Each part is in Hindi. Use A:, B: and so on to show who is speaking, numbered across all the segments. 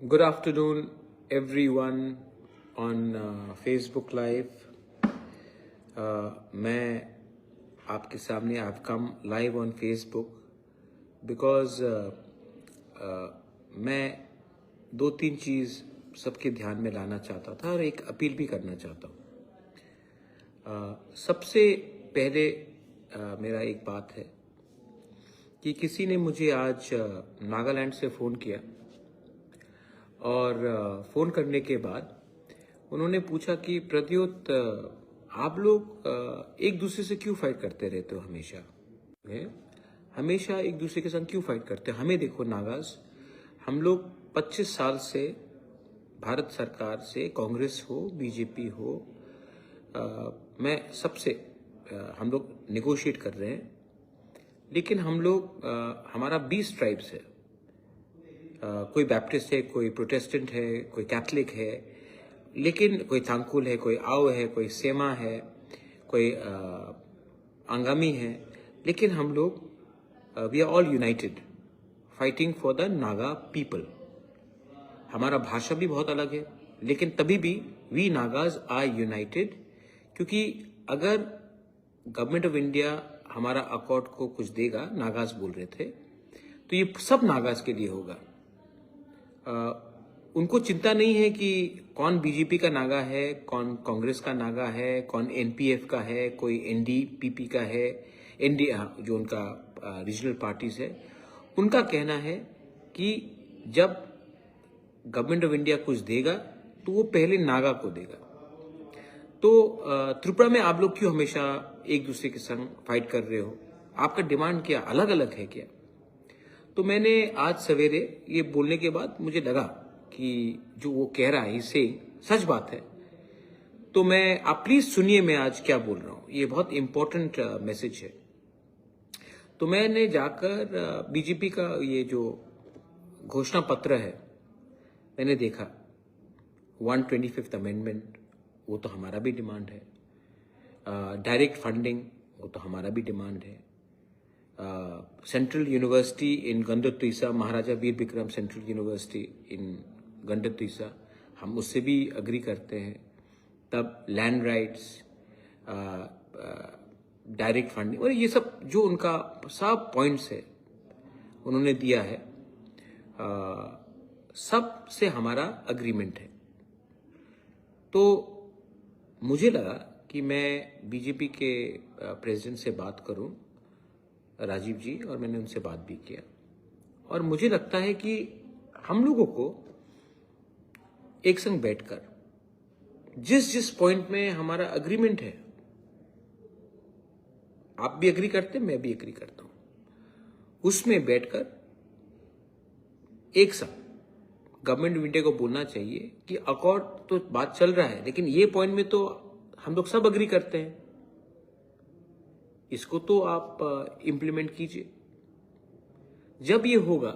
A: Good afternoon, everyone on Facebook Live. मैं आपके सामने I've come live on Facebook because मैं दो तीन चीज़ सबके ध्यान में लाना चाहता था और एक अपील भी करना चाहता हूँ। सबसे पहले मेरा एक बात है कि किसी ने मुझे आज नागालैंड से फ़ोन किया और फ़ोन करने के बाद उन्होंने पूछा कि प्रद्योत आप लोग एक दूसरे से क्यों फाइट करते रहते हो हमेशा एक दूसरे के संग क्यों फाइट करते हो? हमें देखो नागाज, हम लोग 25 साल से भारत सरकार से, कांग्रेस हो बीजेपी हो, मैं सबसे हम लोग नेगोशिएट कर रहे हैं, लेकिन हम लोग हमारा 20 ट्राइब्स है। कोई बैप्टिस्ट है, कोई प्रोटेस्टेंट है, कोई कैथलिक है, लेकिन कोई थांकुल है, कोई आओ है, कोई सेमा है, कोई आंगामी है, लेकिन हम लोग we are all united fighting for the Naga people. हमारा भाषा भी बहुत अलग है, लेकिन तभी भी वी नागाज आर यूनाइटेड, क्योंकि अगर गवर्नमेंट ऑफ इंडिया हमारा अकॉर्ड को कुछ देगा, नागाज बोल रहे थे, तो ये सब नागाज के लिए होगा। उनको चिंता नहीं है कि कौन बीजेपी का नागा है, कौन कांग्रेस का नागा है, कौन एनपीएफ का है, कोई एनडीपीपी का है, जो उनका रीजनल पार्टीज है। उनका कहना है कि जब गवर्नमेंट ऑफ इंडिया कुछ देगा तो वो पहले नागा को देगा। तो त्रिपुरा में आप लोग क्यों हमेशा एक दूसरे के संग फाइट कर रहे हो? आपका डिमांड क्या अलग अलग है क्या? तो मैंने आज सवेरे ये बोलने के बाद मुझे लगा कि जो वो कह रहा है इससे सच बात है। तो आप प्लीज सुनिए मैं आज क्या बोल रहा हूँ, ये बहुत इंपॉर्टेंट मैसेज है। तो मैंने जाकर बीजेपी का ये जो घोषणा पत्र है मैंने देखा, 125th अमेंडमेंट, वो तो हमारा भी डिमांड है। डायरेक्ट फंडिंग, वो तो हमारा भी डिमांड है। सेंट्रल यूनिवर्सिटी इन गंडोत्रीसा, महाराजा वीर विक्रम सेंट्रल यूनिवर्सिटी इन गंडोत्रीसा, हम उससे भी अग्री करते हैं। तब लैंड राइट्स, डायरेक्ट फंडिंग और ये सब जो उनका सब पॉइंट्स है उन्होंने दिया है, सब से हमारा अग्रीमेंट है। तो मुझे लगा कि मैं बीजेपी के प्रेसिडेंट से बात करूं, राजीव जी, और मैंने उनसे बात भी किया। और मुझे लगता है कि हम लोगों को एक संग बैठकर जिस पॉइंट में हमारा अग्रीमेंट है, आप भी एग्री करते हैं, मैं भी एग्री करता हूं, उसमें बैठकर एक साथ गवर्नमेंट ऑफ इंडिया को बोलना चाहिए कि अकॉर्ड तो बात चल रहा है, लेकिन ये पॉइंट में तो हम लोग सब एग्री करते हैं, इसको तो आप इम्प्लीमेंट कीजिए। जब ये होगा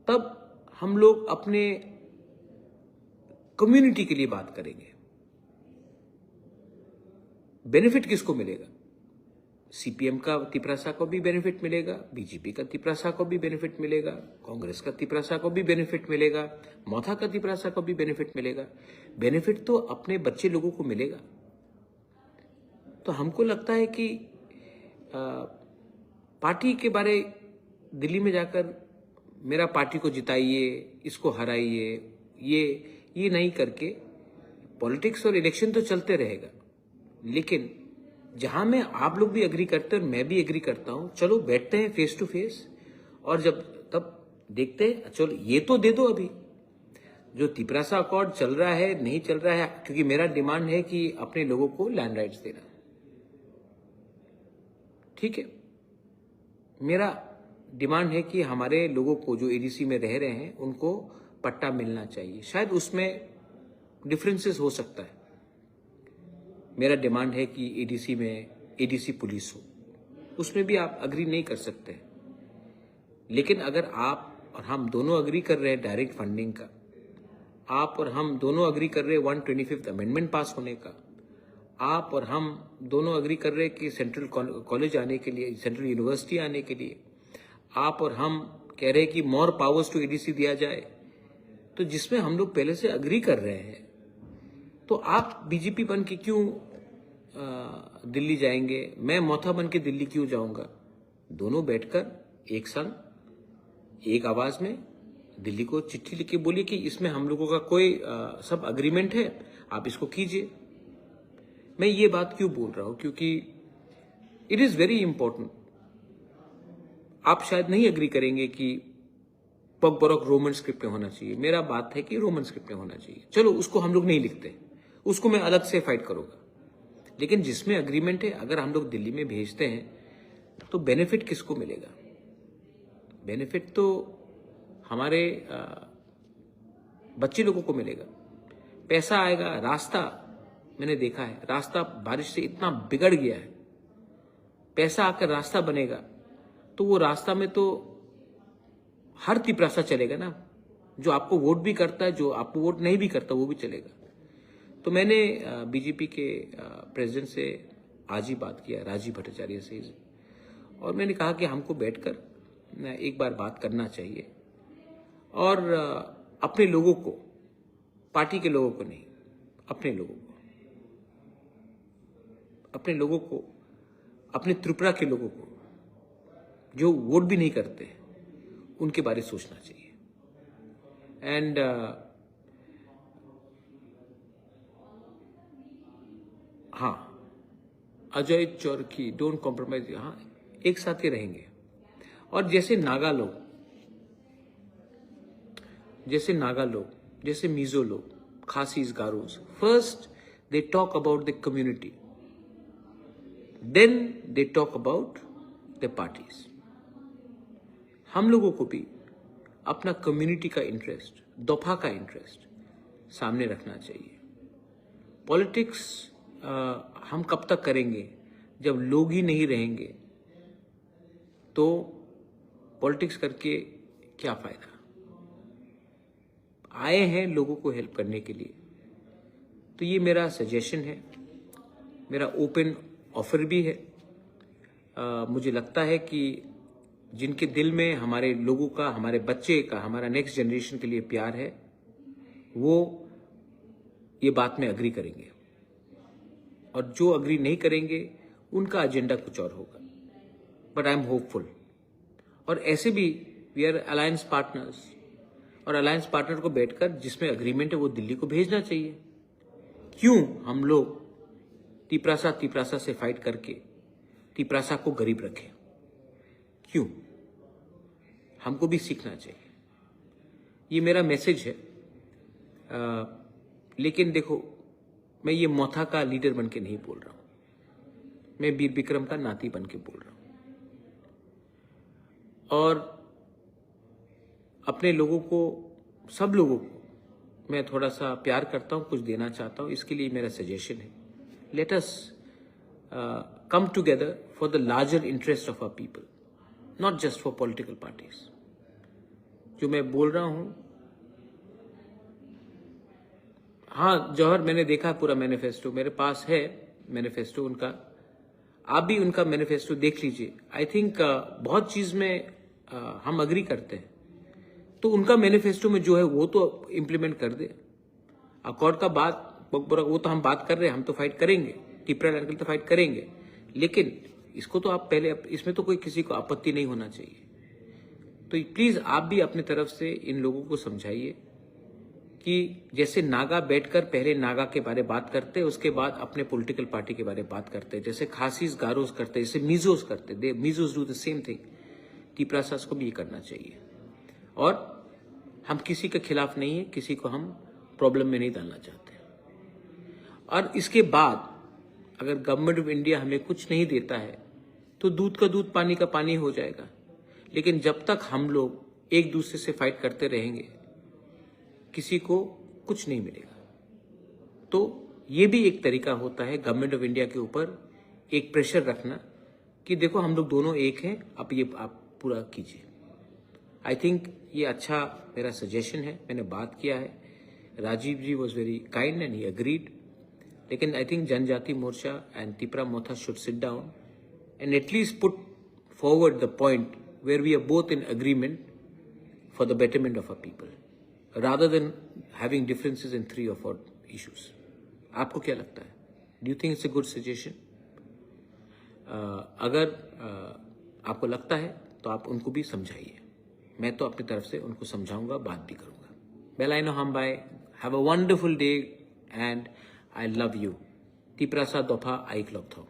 A: तब हम लोग अपने कम्युनिटी के लिए बात करेंगे। बेनिफिट किसको मिलेगा? सीपीएम का तिपरासा को भी बेनिफिट मिलेगा, बीजेपी का तिपरासा को भी बेनिफिट मिलेगा, कांग्रेस का तिपरासा को भी बेनिफिट मिलेगा, मौथा का तिपरासा को भी बेनिफिट मिलेगा। बेनिफिट तो अपने बच्चे लोगों को मिलेगा। तो हमको लगता है कि पार्टी के बारे दिल्ली में जाकर मेरा पार्टी को जिताइए, इसको हराइए, ये नहीं करके, पॉलिटिक्स और इलेक्शन तो चलते रहेगा, लेकिन जहां में आप लोग भी एग्री करते हैं और मैं भी एग्री करता हूं, चलो बैठते हैं फेस टू फेस, और जब तब देखते हैं, चलो ये तो दे दो। अभी जो तिपरासा अकॉर्ड चल रहा है नहीं चल रहा है, क्योंकि मेरा डिमांड है कि अपने लोगों को लैंड राइट्स देना, ठीक है। मेरा डिमांड है कि हमारे लोगों को जो एडीसी में रह रहे हैं उनको पट्टा मिलना चाहिए। शायद उसमें डिफरेंसेस हो सकता है। मेरा डिमांड है कि एडीसी में एडीसी पुलिस हो, उसमें भी आप अग्री नहीं कर सकते, लेकिन अगर आप और हम दोनों अग्री कर रहे हैं डायरेक्ट फंडिंग का, आप और हम दोनों अग्री कर रहे हैं 125th अमेंडमेंट पास होने का, आप और हम दोनों अग्री कर रहे हैं कि सेंट्रल कॉलेज आने के लिए, सेंट्रल यूनिवर्सिटी आने के लिए, आप और हम कह रहे हैं कि मोर पावर्स टू एडीसी दिया जाए, तो जिसमें हम लोग पहले से अग्री कर रहे हैं, तो आप बीजेपी बन के क्यों दिल्ली जाएंगे? मैं मोथा बन के दिल्ली क्यों जाऊंगा? दोनों बैठकर एक संग एक आवाज में दिल्ली को चिट्ठी लिख के बोलिए कि इसमें हम लोगों का कोई सब अग्रीमेंट है, आप इसको कीजिए। मैं ये बात क्यों बोल रहा हूं? क्योंकि इट इज वेरी इंपॉर्टेंट। आप शायद नहीं अग्री करेंगे कि पग रोमन स्क्रिप्ट में होना चाहिए। मेरा बात है कि रोमन स्क्रिप्ट में होना चाहिए। चलो, उसको हम लोग नहीं लिखते, उसको मैं अलग से फाइट करूंगा। लेकिन जिसमें अग्रीमेंट है, अगर हम लोग दिल्ली में भेजते हैं तो बेनिफिट किसको मिलेगा? बेनिफिट तो हमारे बच्चे लोगों को मिलेगा, पैसा आएगा। रास्ता मैंने देखा है, रास्ता बारिश से इतना बिगड़ गया है, पैसा आकर रास्ता बनेगा तो वो रास्ता में तो हर तिपरासा चलेगा ना, जो आपको वोट भी करता है, जो आपको वोट नहीं भी करता वो भी चलेगा। तो मैंने बीजेपी के प्रेसिडेंट से आज ही बात किया, राजीव भट्टाचार्य से, और मैंने कहा कि हमको बैठकर एक बार बात करना चाहिए और अपने लोगों को, पार्टी के लोगों को नहीं, अपने लोगों को, अपने त्रिपुरा के लोगों को जो वोट भी नहीं करते, उनके बारे में सोचना चाहिए। एंड हाँ, अजय चौरखी, डोंट कॉम्प्रोमाइज, हाँ एक साथ ही रहेंगे। और जैसे नागा लोग, जैसे मिजो लोग, Khasis, Garos, first they talk about the community, then they talk about the parties. हम लोगों को भी अपना कम्युनिटी का इंटरेस्ट, दफा का इंटरेस्ट सामने रखना चाहिए। पॉलिटिक्स हम कब तक करेंगे? जब लोग ही नहीं रहेंगे तो पॉलिटिक्स करके क्या फायदा? आए हैं लोगों को हेल्प करने के लिए, तो ये मेरा सजेशन है, मेरा ओपन ऑफर भी है। मुझे लगता है कि जिनके दिल में हमारे लोगों का, हमारे बच्चे का, हमारा नेक्स्ट जनरेशन के लिए प्यार है, वो ये बात में अग्री करेंगे, और जो अग्री नहीं करेंगे उनका एजेंडा कुछ और होगा। But I am hopeful. और ऐसे भी वी आर अलायंस पार्टनर्स, और अलायंस पार्टनर को बैठकर जिसमें अग्रीमेंट है वो दिल्ली को भेजना चाहिए। क्यों हम लोग तिपरासा से फाइट करके तिपरासा को गरीब रखें? क्यों? हमको भी सीखना चाहिए। ये मेरा मैसेज है। लेकिन देखो, मैं ये मोथा का लीडर बन के नहीं बोल रहा हूं, मैं वीर विक्रम का नाती बन के बोल रहा हूं। और अपने लोगों को, सब लोगों को मैं थोड़ा सा प्यार करता हूं, कुछ देना चाहता हूं। इसके लिए मेरा सजेशन है, let us come together for the larger interest of our people, not just for political parties. जो मैं बोल रहा हूं, हाँ जौहर, मैंने देखा पूरा मैनिफेस्टो, मेरे पास है मैनिफेस्टो उनका, आप भी उनका मैनिफेस्टो देख लीजिए। आई थिंक बहुत चीज में हम अग्री करते हैं, तो उनका मैनिफेस्टो में जो है वो तो इम्प्लीमेंट कर दे। अकॉर्ड का बात वो तो हम बात कर रहे हैं, हम तो फाइट करेंगे, टिपरा लैंड के लिए तो फाइट करेंगे, लेकिन इसको तो आप पहले, इसमें तो कोई किसी को आपत्ति नहीं होना चाहिए। तो प्लीज आप भी अपनी तरफ से इन लोगों को समझाइए कि जैसे नागा बैठकर पहले नागा के बारे में बात करते हैं, उसके बाद अपने पॉलिटिकल पार्टी के बारे में बात करते हैं, जैसे खासीज गारोज करते हैं, जैसे मिजोज करते हैं, मिजोज डू द सेम थिंग। तिपरासास को भी ये करना चाहिए। और हम किसी के खिलाफ नहीं है, किसी को हम प्रॉब्लम में नहीं डालना चाहते। और इसके बाद अगर गवर्नमेंट ऑफ इंडिया हमें कुछ नहीं देता है तो दूध का दूध, पानी का पानी हो जाएगा। लेकिन जब तक हम लोग एक दूसरे से फाइट करते रहेंगे, किसी को कुछ नहीं मिलेगा। तो ये भी एक तरीका होता है गवर्नमेंट ऑफ इंडिया के ऊपर एक प्रेशर रखना कि देखो हम लोग दोनों एक हैं, आप पूरा कीजिए। आई थिंक ये अच्छा मेरा सजेशन है, मैंने बात किया है। Rajiv ji was very kind and he agreed. लेकिन I think Janajati Morcha and Tipra Motha should sit down and at least put forward the point where we are both in agreement for the betterment of our people. rather than having differences in 3 or 4 issues. आपको क्या लगता है? Do you think it's a good suggestion? अगर आपको लगता है तो आप उनको भी समझाइए. मैं तो अपनी तरफ से उनको समझाऊंगा, बात भी करूंगा. Belaino Hambai, have a wonderful day and I love you. Tiprasa Dopha Aikloptho.